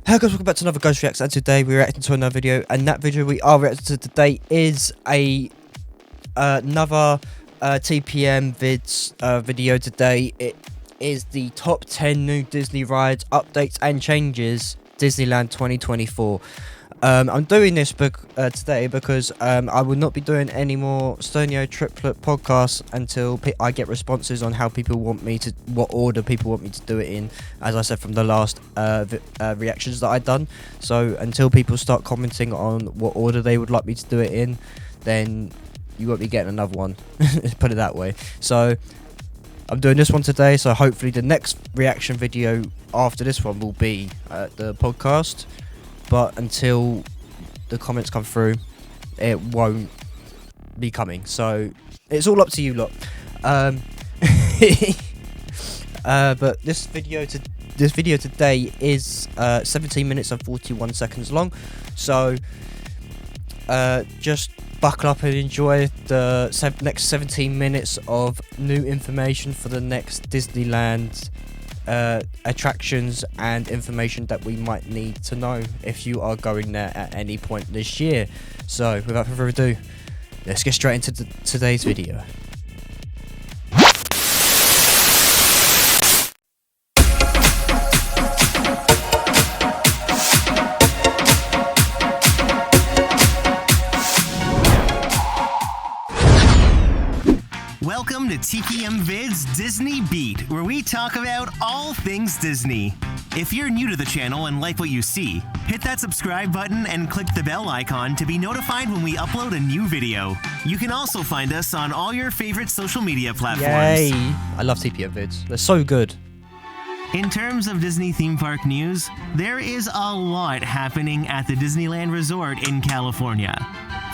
Hey guys, welcome back to another Ghost Reacts, and today we're reacting to another video, and that video we are reacting to today is another TPM Vids video today. It is the top 10 new Disney rides, updates and changes, Disneyland 2024. I'm doing this today because I will not be doing any more Stonio triplet podcasts until I get responses on how people want me to, what order people want me to do it in, as I said from the last reactions that I've done. So until people start commenting on what order they would like me to do it in, then you won't be getting another one. Put it that way. So I'm doing this one today, so hopefully the next reaction video after this one will be the podcast. But until the comments come through, it won't be coming. So it's all up to you lot. But this video today is 17 minutes and 41 seconds long. So just buckle up and enjoy the next 17 minutes of new information for the next Disneyland attractions and information that we might need to know if you are going there at any point this year. So without further ado, let's get straight into today's video. Welcome to TPM Vids Disney Beat, where we talk about all things Disney. If you're new to the channel and like what you see, hit that subscribe button and click the bell icon to be notified when we upload a new video. You can also find us on all your favorite social media platforms. Yay! I love TPM Vids. They're so good. In terms of Disney theme park news, there is a lot happening at the Disneyland Resort in California.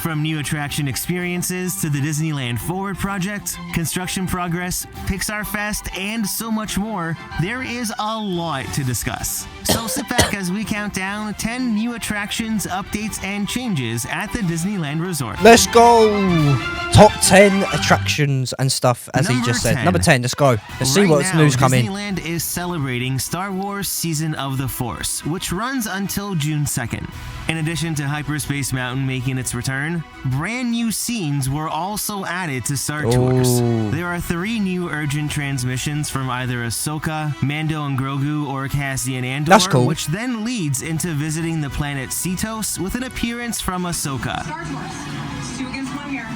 From new attraction experiences to the Disneyland Forward project, construction progress, Pixar Fest, and so much more, there is a lot to discuss. So sit back as we count down 10 new attractions, updates, and changes at the Disneyland Resort. Let's go! Top 10 attractions and stuff, as he just said. Number 10, let's go. Let's see what's news coming. Disneyland is celebrating Star Wars Season of the Force, which runs until June 2nd. In addition to Hyperspace Mountain making its return, brand new scenes were also added to Star Tours. There are 3 new urgent transmissions from either Ahsoka, Mando and Grogu, or Cassian Andor, that's cool. Which then leads into visiting the planet Cetos with an appearance from Ahsoka. Star Tours. 2 against 1 here.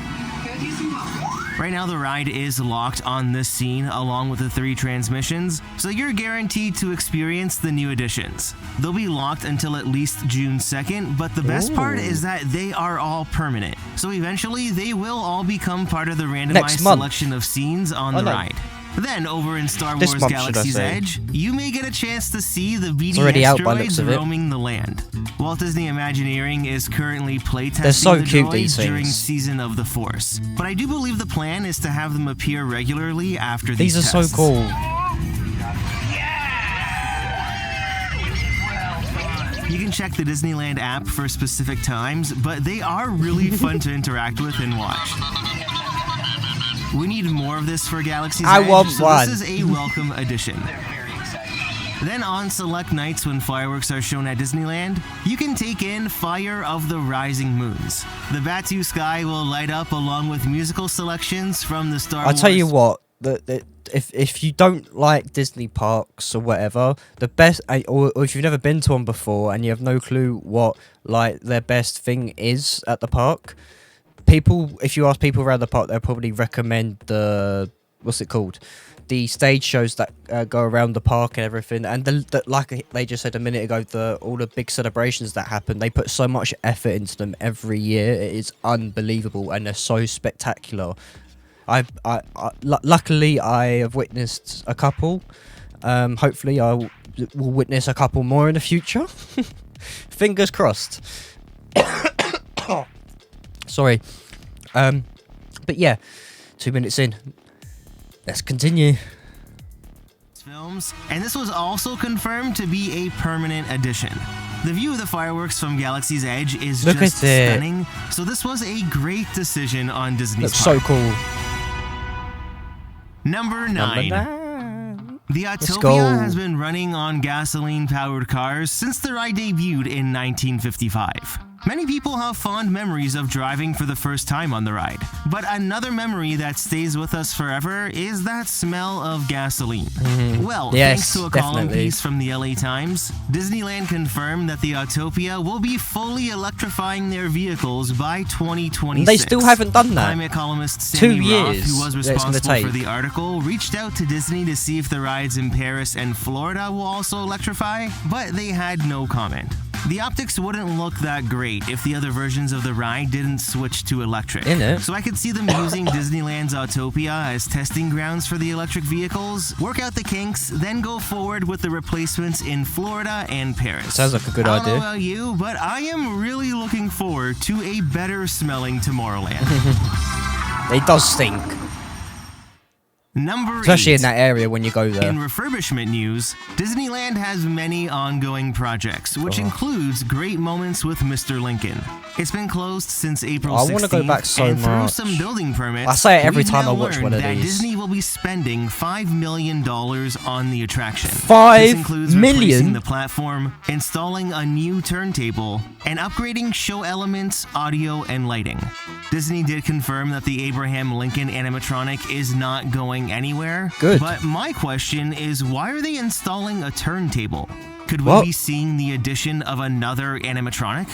Go do some help. Right now the ride is locked on this scene along with the 3 transmissions, so you're guaranteed to experience the new additions. They'll be locked until at least June 2nd, but the best part is that they are all permanent. So eventually they will all become part of the randomized selection of scenes on the ride. Then, over in Star Wars Galaxy's Edge, you may get a chance to see the BD asteroids roaming the land. Walt Disney Imagineering is currently playtesting the droids during Season of the Force, but I do believe the plan is to have them appear regularly after these tests. These are so cool. You can check the Disneyland app for specific times, but they are really fun to interact with and watch. We need more of this for Galaxy's Edge, so this is a welcome addition. Then on select nights when fireworks are shown at Disneyland, you can take in Fire of the Rising Moons. The Batu sky will light up along with musical selections from the Star Wars. I'll tell you what, if you don't like Disney parks or whatever, the best, or if you've never been to one before and you have no clue what like their best thing is at the park, if you ask people around the park, they'll probably recommend the, what's it called? The stage shows that go around the park and everything. And like they just said a minute ago, all the big celebrations that happen, they put so much effort into them every year. It is unbelievable and they're so spectacular. Luckily, I have witnessed a couple. Hopefully, I will witness a couple more in the future. Fingers crossed. Sorry. But yeah, 2 minutes in. Let's continue. Films, and this was also confirmed to be a permanent addition. The view of the fireworks from Galaxy's Edge is just stunning, so this was a great decision on Disney's part. Looks so cool. Number 9. The Let's go. Autopia has been running on gasoline-powered cars since the ride debuted in 1955. Many people have fond memories of driving for the first time on the ride, but another memory that stays with us forever is that smell of gasoline. Well, Yes, thanks to a column definitely. piece from the LA Times, Disneyland confirmed that the Autopia will be fully electrifying their vehicles by 2026. They still haven't done that. Climate columnist 2 Sandy Roth, years who was that it's gonna responsible for take. the article, reached out to Disney to see if the rides in Paris and Florida will also electrify, but they had no comment. The optics wouldn't look that great if the other versions of the ride didn't switch to electric. Innit? So I could see them using Disneyland's Autopia as testing grounds for the electric vehicles, work out the kinks, then go forward with the replacements in Florida and Paris. Sounds like a good I don't know idea. about you, but I am really looking forward to a better smelling Tomorrowland. It does stink. Number Especially 8. in that area when you go there. In refurbishment news, Disneyland has many ongoing projects, which includes great moments with Mr. Lincoln. It's been closed since April 16th, I wanna go back so and through much. some building permits, I say it every we've time now I watch learned one of that these. Disney will be spending $5 million on the attraction. 5 This includes million? replacing the platform, installing a new turntable, and upgrading show elements, audio, and lighting. Disney did confirm that the Abraham Lincoln animatronic is not going anywhere. Good. But my question is, why are they installing a turntable? Could we What? be seeing the addition of another animatronic?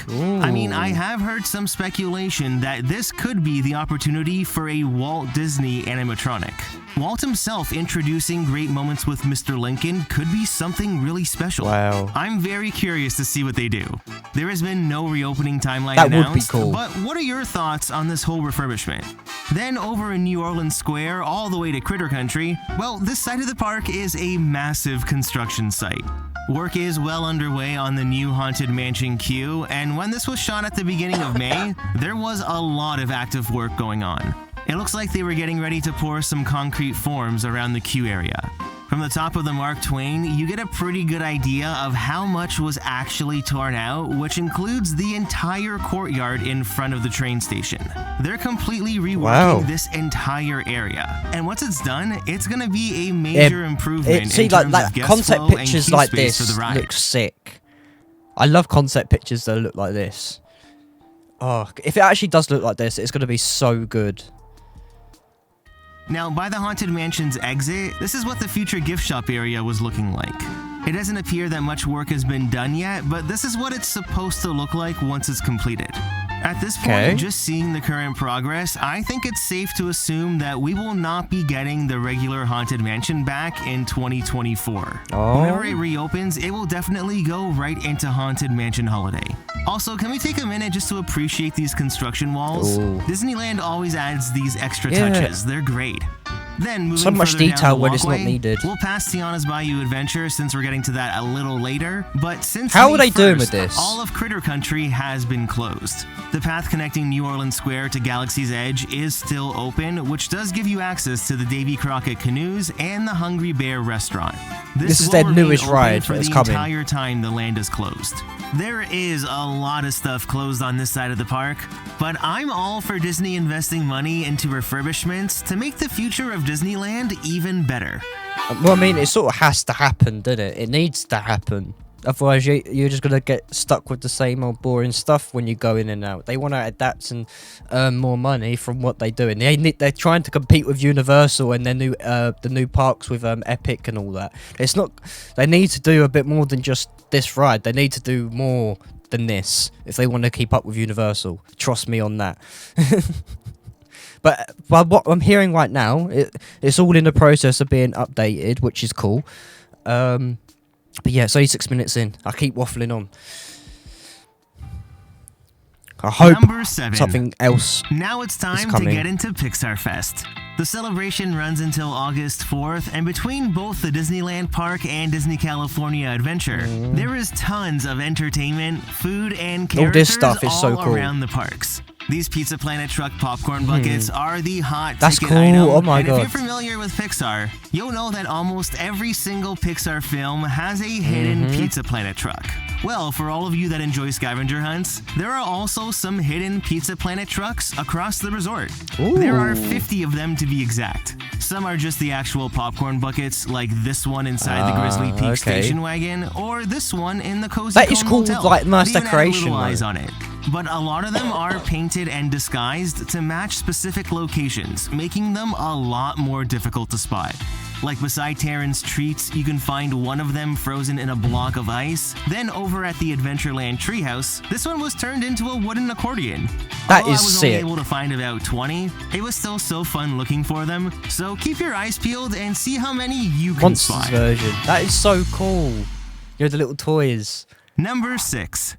I mean, I have heard some speculation that this could be the opportunity for a Walt Disney animatronic. Walt himself introducing great moments with Mr. Lincoln could be something really special. Wow. I'm very curious to see what they do. There has been no reopening timeline That would be announced, cool. but what are your thoughts on this whole refurbishment? Then over in New Orleans Square, all the way to Critter Country, well, this side of the park is a massive construction site. Work is well underway on the new Haunted Mansion queue, and when this was shot at the beginning of May, there was a lot of active work going on. It looks like they were getting ready to pour some concrete forms around the queue area. From the top of the Mark Twain, you get a pretty good idea of how much was actually torn out, which includes the entire courtyard in front of the train station. They're completely reworking Wow. this entire area. And once it's done, it's going to be a major improvement See, in like terms that of guest concept flow and pictures queue like space this for the ride. look sick. I love concept pictures that look like this. Oh, if it actually does look like this, it's gonna be so good. Now, by the Haunted Mansion's exit, this is what the future gift shop area was looking like. It doesn't appear that much work has been done yet, but this is what it's supposed to look like once it's completed. At this point, Okay. just seeing the current progress, I think it's safe to assume that we will not be getting the regular Haunted Mansion back in 2024. Oh. Whenever it reopens, it will definitely go right into Haunted Mansion Holiday. Also, can we take a minute just to appreciate these construction walls? Ooh. Disneyland always adds these extra Yeah. touches. They're great. Then moving So much further down detail the when it's not walkway, needed. We'll pass Tiana's Bayou Adventure since we're getting to that a little later. But since How May are they doing 1st, with this? all of Critter Country has been closed. The path connecting New Orleans Square to Galaxy's Edge is still open, which does give you access to the Davy Crockett canoes and the Hungry Bear restaurant. This is will their remain newest open ride for that's the coming. entire time the land is closed. There is a lot of stuff closed on this side of the park, but I'm all for Disney investing money into refurbishments to make the future of Disneyland even better. Well, I mean, it sort of has to happen, doesn't it? It needs to happen. Otherwise, you're just gonna get stuck with the same old boring stuff when you go in and out. They want to adapt and earn more money from what they do, and they're trying to compete with Universal and their the new parks with Epic and all that. It's not. They need to do a bit more than just this ride. They need to do more than this if they want to keep up with Universal. Trust me on that. But what I'm hearing right now, it's all in the process of being updated, which is cool. But yeah, it's only 6 minutes in. I keep waffling on. I hope Number 7. something else. Now it's time to coming. get into Pixar Fest. The celebration runs until August 4th, and between both the Disneyland Park and Disney California Adventure, there is tons of entertainment, food, and All characters this stuff is so all cool. around the parks. These Pizza Planet truck popcorn buckets are the hot That's ticket cool. item. Oh my and God. if you're familiar with Pixar, you'll know that almost every single Pixar film has a hidden Pizza Planet truck. Well, for all of you that enjoy scavenger hunts, there are also some hidden Pizza Planet trucks across the resort. Ooh. There are 50 of them to be exact. Some are just the actual popcorn buckets, like this one inside the Grizzly Peak station wagon, or this one in the Cozy That Cone is cool, Motel. like, nice They even add decoration, little eyes though. on it. But a lot of them are painted and disguised to match specific locations, making them a lot more difficult to spot. Like beside Terran's treats, you can find one of them frozen in a block of ice. Then over at the Adventureland treehouse, this one was turned into a wooden accordion. That Although is I was sick. only able to find about 20, it was still so fun looking for them. So keep your eyes peeled and see how many you can Monsters spot. version. That is so cool. You know, the little toys. Number 6.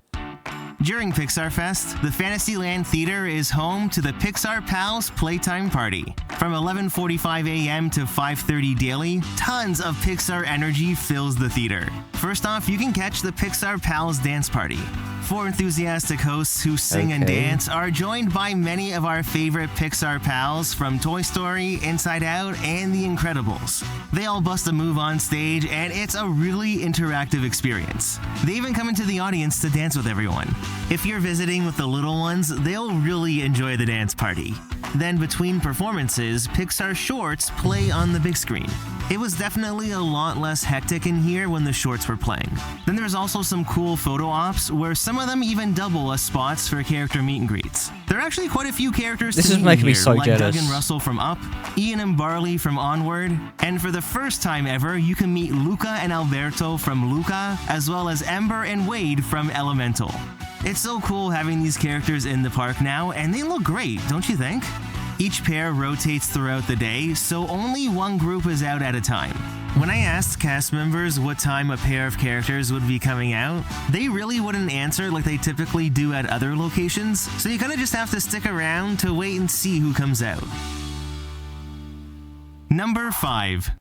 During Pixar Fest, the Fantasyland Theater is home to the Pixar Pals Playtime Party. From 11:45 a.m. to 5:30 daily, tons of Pixar energy fills the theater. First off, you can catch the Pixar Pals Dance Party. 4 enthusiastic hosts who sing and dance are joined by many of our favorite Pixar pals from Toy Story, Inside Out, and The Incredibles. They all bust a move on stage, and it's a really interactive experience. They even come into the audience to dance with everyone. If you're visiting with the little ones, they'll really enjoy the dance party. Then between performances, Pixar shorts play on the big screen. It was definitely a lot less hectic in here when the shorts were playing. Then there's also some cool photo ops where some of them even double as spots for character meet and greets. There are actually quite a few characters This to is meet making me here, so like jealous. Doug and Russell from Up, Ian and Barley from Onward, and for the first time ever, you can meet Luca and Alberto from Luca, as well as Ember and Wade from Elemental. It's so cool having these characters in the park now, and they look great, don't you think? Each pair rotates throughout the day, so only one group is out at a time. When I asked cast members what time a pair of characters would be coming out, they really wouldn't answer like they typically do at other locations, so you kinda just have to stick around to wait and see who comes out. Number 5.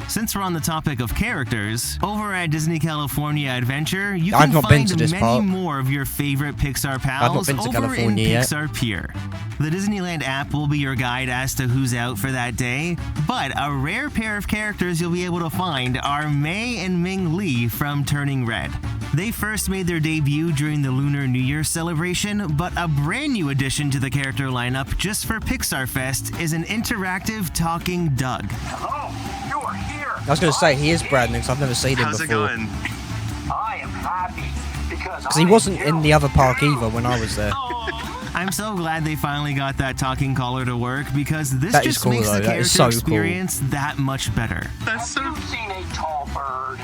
Since we're on the topic of characters, over at Disney California Adventure, you I've can not been find to this many park. more of your favorite Pixar not pals been to over California in yet. Pixar Pier. The Disneyland app will be your guide as to who's out for that day, but a rare pair of characters you'll be able to find are Mei and Ming Lee from Turning Red. They first made their debut during the Lunar New Year celebration, but a brand new addition to the character lineup just for Pixar Fest is an interactive talking Doug. Hello, you are here. I was going to say, he is brand new, because I've never seen him How's before. it going? I am happy because He wasn't in the other park either when I was there. I'm so glad they finally got that talking collar to work because this That is just cool, makes though. the That is character so cool. experience that much better. That's so. Have you seen a tall bird?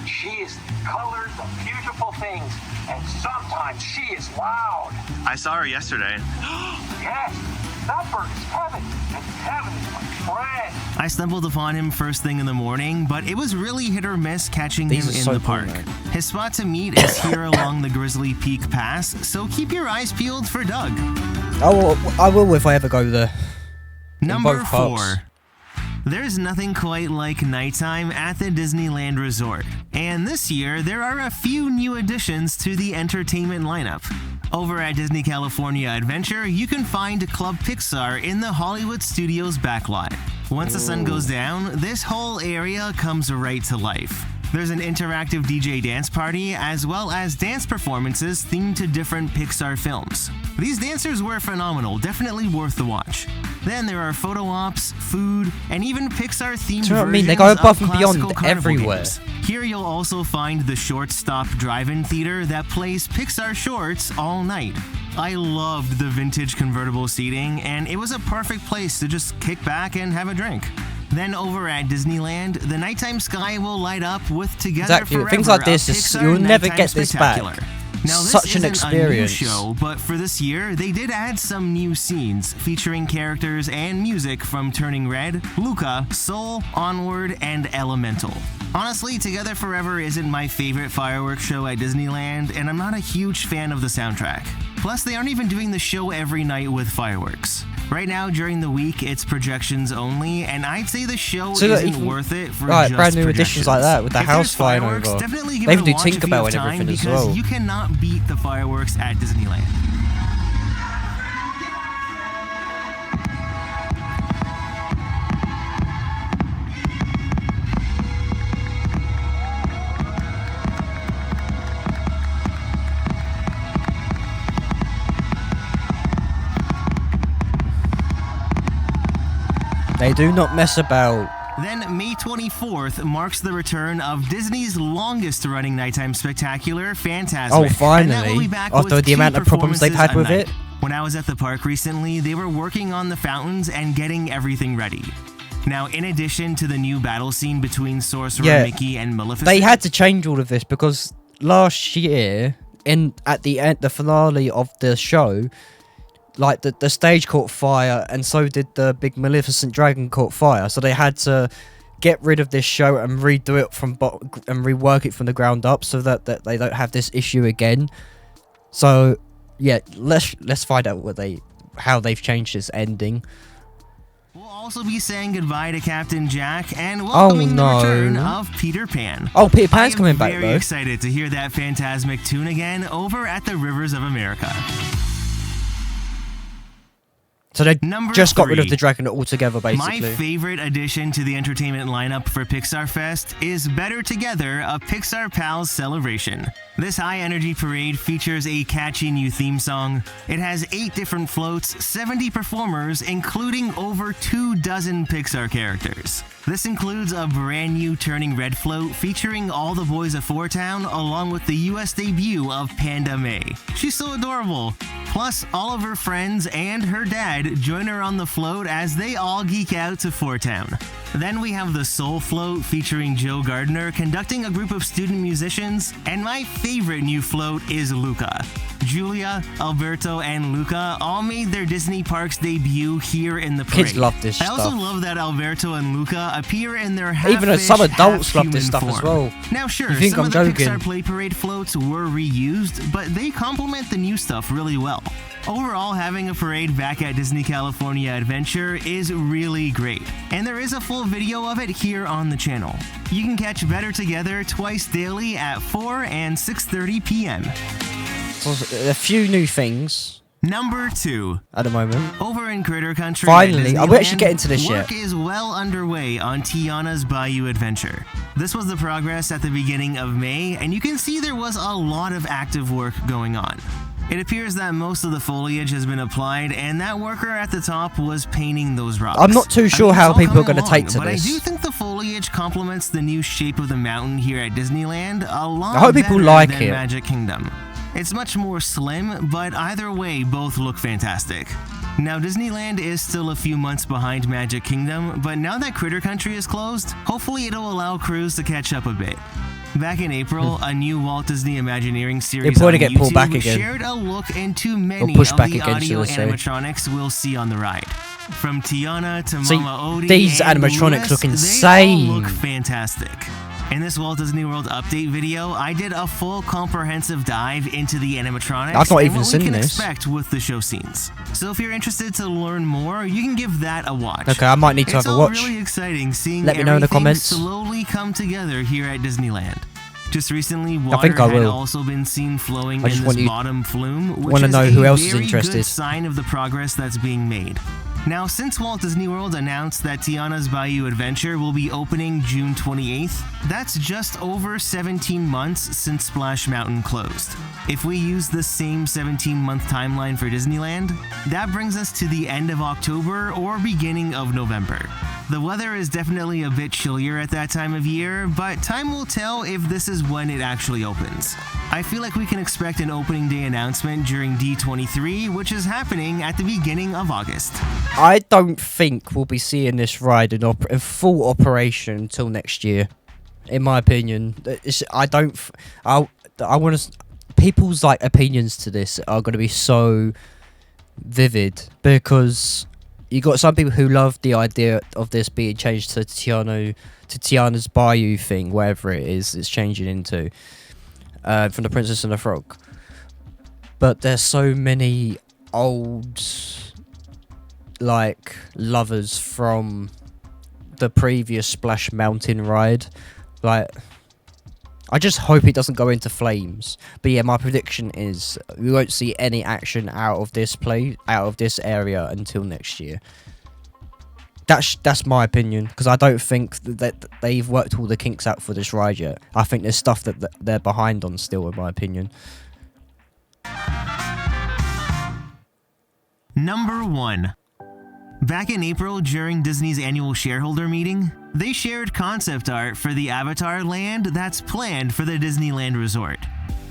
She is colored of beautiful things, and sometimes she is loud. I saw her yesterday. Yes, that bird is Kevin, and Kevin is my friend. I stumbled upon him first thing in the morning, but it was really hit or miss catching These him are in so the cool, park. man. His spot to meet is here along the Grizzly Peak Pass, so keep your eyes peeled for Doug. I will if I ever go there. Number both parks. 4. There's nothing quite like nighttime at the Disneyland Resort, and this year there are a few new additions to the entertainment lineup. Over at Disney California Adventure, you can find Club Pixar in the Hollywood Studios backlot. Once the sun goes down, this whole area comes right to life. There's an interactive DJ dance party, as well as dance performances themed to different Pixar films. These dancers were phenomenal, definitely worth the watch. Then there are photo ops, food, and even Pixar-themed Do you know what I versions mean? They go above of and beyond classical carnival everywhere. games. Here you'll also find the Short Stop Drive-In Theater that plays Pixar shorts all night. I loved the vintage convertible seating, and it was a perfect place to just kick back and have a drink. Then over at Disneyland, the nighttime sky will light up with Together Exactly. Forever, Things like a this, Pixar you'll never nighttime get this back. spectacular. Now, this Such an isn't experience. a new show, but for this year, they did add some new scenes featuring characters and music from Turning Red, Luca, Soul, Onward, and Elemental. Honestly, Together Forever isn't my favorite fireworks show at Disneyland, and I'm not a huge fan of the soundtrack. Plus, they aren't even doing the show every night with fireworks. Right now, during the week, it's projections only, and I'd say the show So that isn't even- worth it for Right, just brand new additions like that, with the If house there's flying fireworks, over. definitely give They it even a do watch if you Tinkerbell have and time, everything as because well. you cannot beat the fireworks at Disneyland. They do not mess about. Then May 24th marks the return of Disney's longest-running nighttime spectacular, Fantasmic. Oh, And finally. that will be back After with the 2 amount of problems they've had with performances a it. night. When I was at the park recently, they were working on the fountains and getting everything ready. Now, in addition to the new battle scene between Sorcerer Mickey and Maleficent, they had to change all of this because last year, at the end, the finale of the show, like the stage caught fire, and so did the big Maleficent dragon caught fire. So they had to get rid of this show and redo it and rework it from the ground up so that they don't have this issue again. So yeah, let's find out how they've changed this ending. We'll also be saying goodbye to Captain Jack and welcoming the return of Peter Pan. Oh, Peter Pan's coming back though. I'm very excited to hear that Fantasmic tune again over at the Rivers of America. So they just got rid of 3. the dragon altogether, basically. My favorite addition to the entertainment lineup for Pixar Fest is Better Together, a Pixar Pals celebration. This high-energy parade features a catchy new theme song. It has 8 different floats, 70 performers, including over 24 Pixar characters. This includes a brand new Turning Red float featuring all the boys of Four Town, along with the US debut of Panda May. She's so adorable. Plus, all of her friends and her dad join her on the float as they all geek out to Four Town. Then we have the Soul Float featuring Joe Gardner conducting a group of student musicians, and my favorite new float is Luca. Julia, Alberto, and Luca all made their Disney Parks debut here in the parade. Kids love this I also stuff. love that Alberto and Luca appear in their Even half-fish, some adults love this half-human stuff as form. well. Now sure, You think some I'm of the joking? Pixar Play Parade floats were reused, but they complement the new stuff really well. Overall, having a parade back at Disney California Adventure is really great, and there is a full video of it here on the channel. You can catch Better Together twice daily at 4 and 6:30 p.m. So a few new things Number 2. at the moment. Over in Critter Country, Finally, at we actually Disneyland, get into this work yet. is well underway on Tiana's Bayou Adventure. This was the progress at the beginning of May, and you can see there was a lot of active work going on. It appears that most of the foliage has been applied, and that worker at the top was painting those rocks. I'm not too sure it's how all people are coming going to take to along, but this. I do think the foliage complements the new shape of the mountain here at Disneyland a lot I hope people better like than it. Magic Kingdom. It's much more slim, but either way, both look fantastic. Now, Disneyland is still a few months behind Magic Kingdom, but now that Critter Country is closed, hopefully it'll allow crews to catch up a bit. Back in April, a new Walt Disney Imagineering series It'll probably on get pulled YouTube back again. shared a look into many push of back the again, audio should I say. animatronics we'll see on the ride. From Tiana to See, Mama Odie these and animatronics Louis, look They all insane. look fantastic. In this Walt Disney World update video, I did a full comprehensive dive into the animatronics I've not and even what seen we can this. expect with the show scenes. So if you're interested to learn more, you can give that a watch. Okay, I might need to It's have a all watch. really exciting seeing Let me know in the everything comments. slowly come together here at Disneyland. Just recently, I water think I had will. also been seen flowing I just in want this you- bottom flume, which wanna is know a who else is very interested. good sign of the progress that's being made. Now, since Walt Disney World announced that Tiana's Bayou Adventure will be opening June 28th, that's just over 17 months since Splash Mountain closed. If we use the same 17-month timeline for Disneyland, that brings us to the end of October or beginning of November. The weather is definitely a bit chillier at that time of year, but time will tell if this is when it actually opens. I feel like we can expect an opening day announcement during D23, which is happening at the beginning of August. I don't think we'll be seeing this ride in full operation until next year. In my opinion, I want to. People's like opinions to this are going to be so vivid because you got some people who love the idea of this being changed to Tiana's Bayou thing, wherever it is, it's changing into from the Princess and the Frog. But there's so many old like lovers from the previous Splash Mountain ride. Like, I just hope it doesn't go into flames. But yeah, my prediction is we won't see any action out of this area until next year. That's my opinion, because I don't think that they've worked all the kinks out for this ride yet. I think there's stuff that they're behind on still, in my opinion. Number 1. Back in April, during Disney's annual shareholder meeting, they shared concept art for the Avatar land that's planned for the Disneyland resort.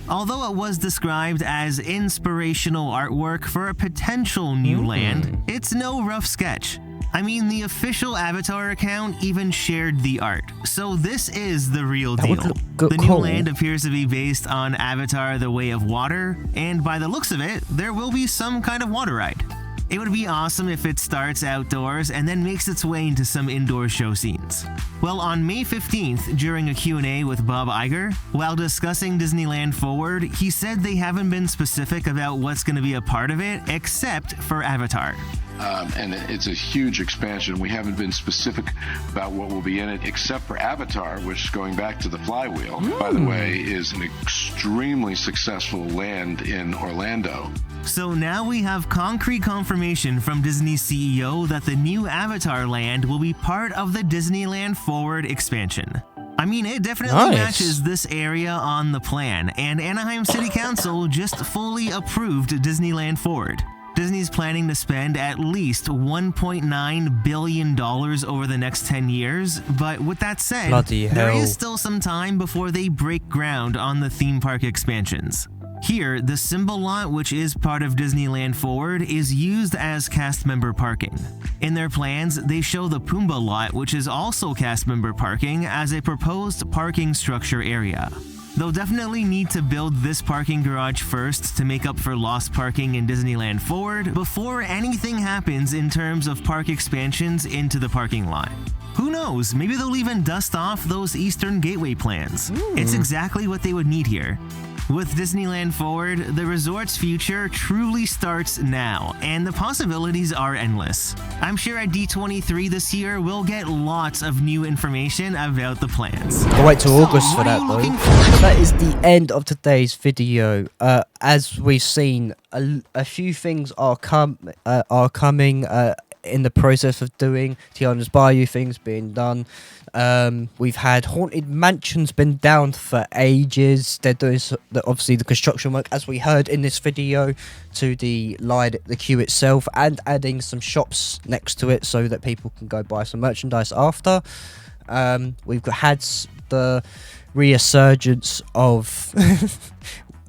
Although it was described as inspirational artwork for a potential new land, it's no rough sketch. I mean, the official Avatar account even shared the art, so this is the real deal. The new land appears to be based on Avatar: The Way of Water, and by the looks of it, there will be some kind of water ride. It would be awesome if it starts outdoors and then makes its way into some indoor show scenes. Well, on May 15th, during a Q&A with Bob Iger, while discussing Disneyland Forward, he said they haven't been specific about what's going to be a part of it, except for Avatar. And it's a huge expansion. We haven't been specific about what will be in it, except for Avatar, which, going back to the flywheel, by the way, is an extremely successful land in Orlando. So now we have concrete confirmation from Disney's CEO that the new Avatar land will be part of the Disneyland Forward expansion. I mean, it definitely matches this area on the plan, and Anaheim City Council just fully approved Disneyland Forward. Disney's planning to spend at least $1.9 billion over the next 10 years, but with that said, there is still some time before they break ground on the theme park expansions. Here, the Symbol lot, which is part of Disneyland Forward, is used as cast member parking. In their plans, they show the Pumbaa lot, which is also cast member parking, as a proposed parking structure area. They'll definitely need to build this parking garage first to make up for lost parking in Disneyland Forward before anything happens in terms of park expansions into the parking lot. Who knows, maybe they'll even dust off those Eastern Gateway plans. It's exactly what they would need here. With Disneyland Forward, the resort's future truly starts now, and the possibilities are endless. I'm sure at D23 this year, we'll get lots of new information about the plans. I'll wait till August for that, though. So that is the end of today's video. As we've seen, a few things are coming in the process of doing. Tiana's Bayou things being done. We've had Haunted Mansion's been down for ages. They're doing obviously the construction work, as we heard in this video, to the queue itself, and adding some shops next to it so that people can go buy some merchandise after. We've had the resurgence of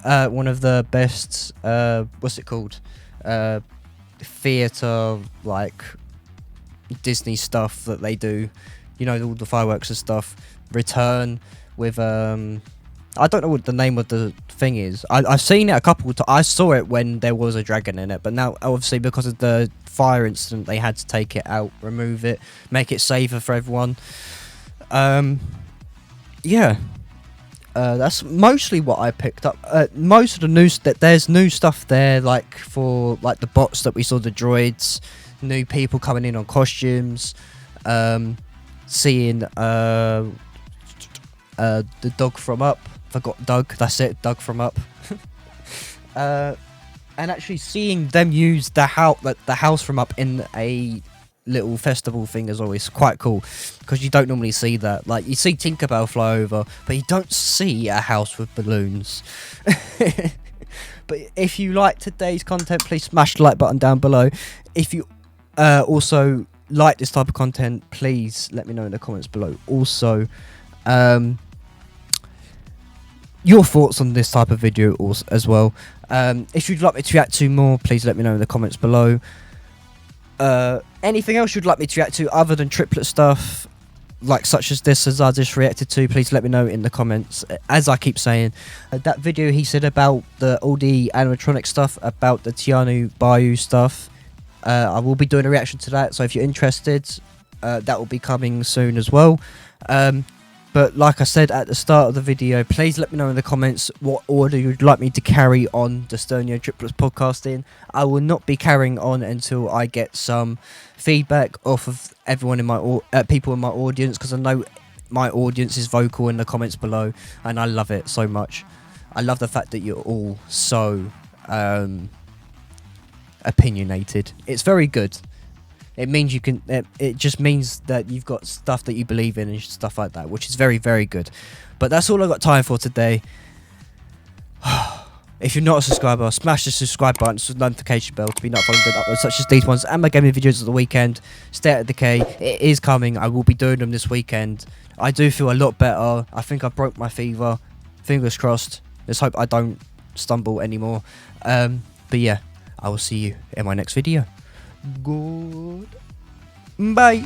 one of the best what's it called, theatre, like Disney stuff that they do, you know, all the fireworks and stuff, return with I don't know what the name of the thing is. I've seen it a couple of times. I saw it when there was a dragon in it, but now obviously because of the fire incident they had to take it out, remove it, make it safer for everyone. That's mostly what I picked up. Most of the news, that there's new stuff there, like for like the bots that we saw, the droids, new people coming in on costumes, seeing the dog from Up. Forgot Doug. That's it, Doug from Up. And actually seeing them use the house from Up in a little festival thing is always quite cool, because you don't normally see that. Like, you see Tinkerbell fly over, but you don't see a house with balloons. But if you like today's content, please smash the like button down below. If you also like this type of content, please let me know in the comments below. Also, your thoughts on this type of video as well. If you'd like me to react to more, please let me know in the comments below. Anything else you'd like me to react to other than triplet stuff, like such as this, as I just reacted to, please let me know in the comments. As I keep saying, that video he said about all the animatronic stuff, about the Tiana Bayou stuff, I will be doing a reaction to that, so if you're interested, that will be coming soon as well. But like I said at the start of the video, please let me know in the comments what order you'd like me to carry on the Sternia Triplets podcast in. I will not be carrying on until I get some feedback off of everyone in my people in my audience, because I know my audience is vocal in the comments below, and I love it so much. I love the fact that you're all so opinionated. It's very good. It means you can. It just means that you've got stuff that you believe in and stuff like that, which is very, very good. But that's all I got time for today. If you're not a subscriber, smash the subscribe button, the notification bell to be notified when uploads such as these ones and my gaming videos of the weekend. State of Decay, it is coming. I will be doing them this weekend. I do feel a lot better. I think I broke my fever. Fingers crossed. Let's hope I don't stumble anymore. But yeah, I will see you in my next video. Good. Bye.